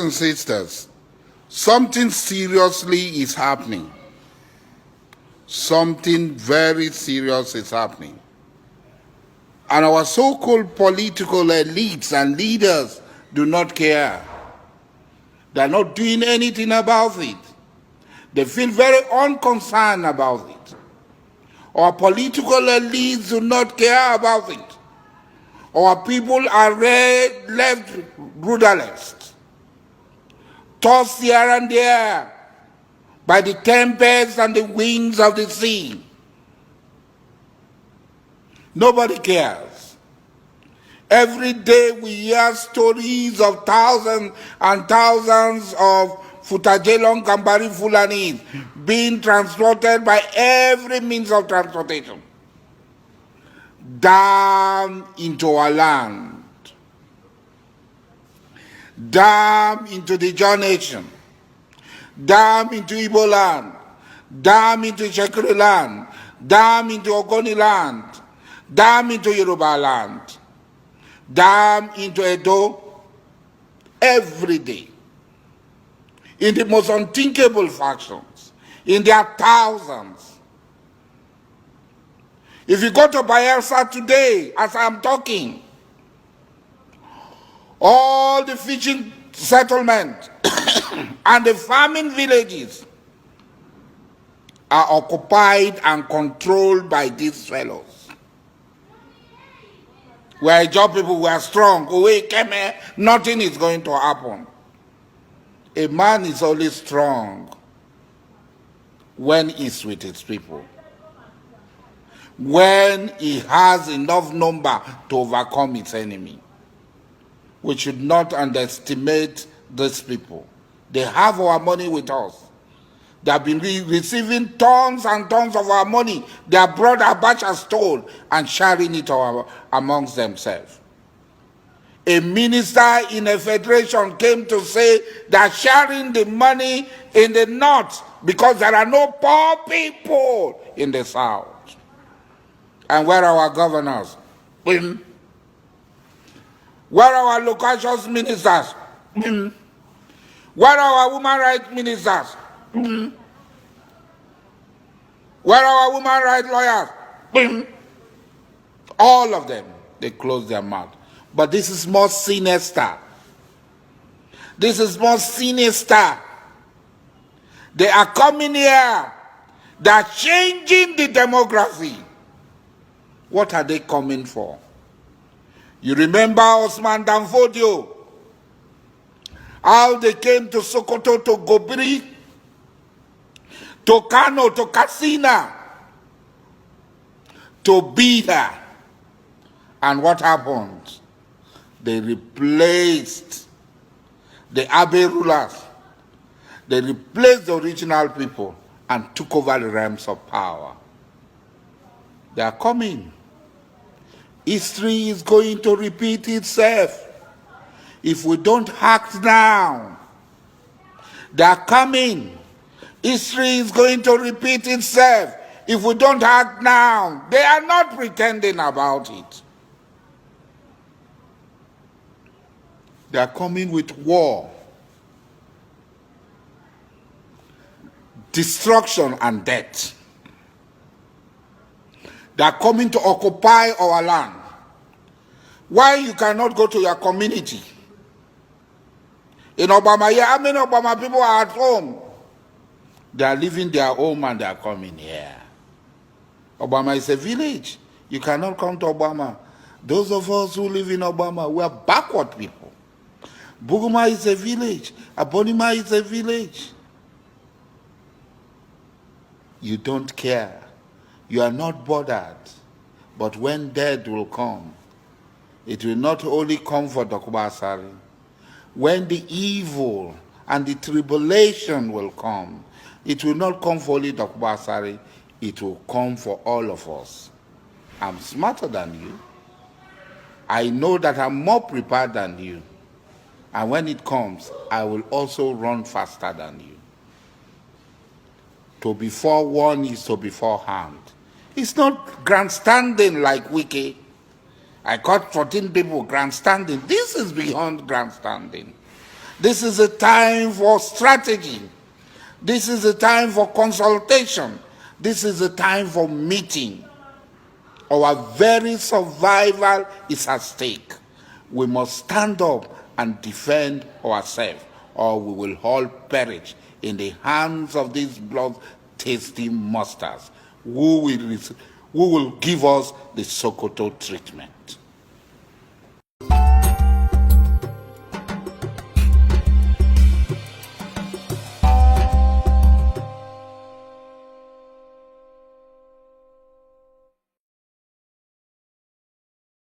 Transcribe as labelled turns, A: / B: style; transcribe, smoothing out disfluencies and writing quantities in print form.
A: And sisters, something seriously is happening. Something very serious is happening. And our so-called political elites and leaders do not care. They're not doing anything about it. They feel very unconcerned about it. Our political elites do not care about it. Our people are left rudderless, tossed here and there by the tempests and the winds of the sea. Nobody cares. Every day we hear stories of thousands and thousands of Futajelong Kambari Fulanis being transported by every means of transportation down into our land, down into the Jaw Nation, down into Igbo land, down into Shekiri land, down into Ogoni land, down into Yoruba land, down into Edo, every day, in the most unthinkable factions, in their thousands. If you go to Bayelsa today, as I'm talking, all the fishing settlements and the farming villages are occupied and controlled by these fellows. We are job people, we are strong. Nothing is going to happen. A man is only strong when he's with his people, when he has enough number to overcome his enemy. We should not underestimate these people. They have our money with us. They have been receiving tons and tons of our money. Their brother Abacha stole and sharing it amongst themselves. A minister in a federation came to say they're sharing the money in the north because there are no poor people in the south. And where are our governors? Where are our local ministers? Where are our women rights ministers? Where are our women rights lawyers? All of them, they close their mouth. But this is more sinister. This is more sinister. They are coming here. They are changing the demography. What are they coming for? You remember Osman Danfodio, how they came to Sokoto, to Gobiri, to Kano, to Katsina, to Bida. And what happened? They replaced the Agbe rulers. They replaced the original people and took over the realms of power. They are coming. History is going to repeat itself if we don't act now. They are coming. History is going to repeat itself if we don't act now. They are not pretending about it. They are coming with war, destruction, and death. They are coming to occupy our land. Why you cannot go to your community? In Obama, how many Obama people are at home? They are leaving their home and they are coming here. Obama is a village. You cannot come to Obama. Those of us who live in Obama, we are backward people. Buguma is a village. Abonima is a village. You don't care. You are not bothered. But when death will come, it will not only come for Dokubo Asari. When the evil and the tribulation will come, it will not come for only Dokubo Asari. It will come for all of us. I'm smarter than you. I know that I'm more prepared than you. And when it comes, I will also run faster than you. To be forewarned is to be forearmed. It's not grandstanding like Wiki. I caught 14 people grandstanding. This is beyond grandstanding. This is a time for strategy. This is a time for consultation. This is a time for meeting. Our very survival is at stake. We must stand up and defend ourselves, or we will all perish in the hands of these blood-tasting monsters who will give us the Sokoto treatment.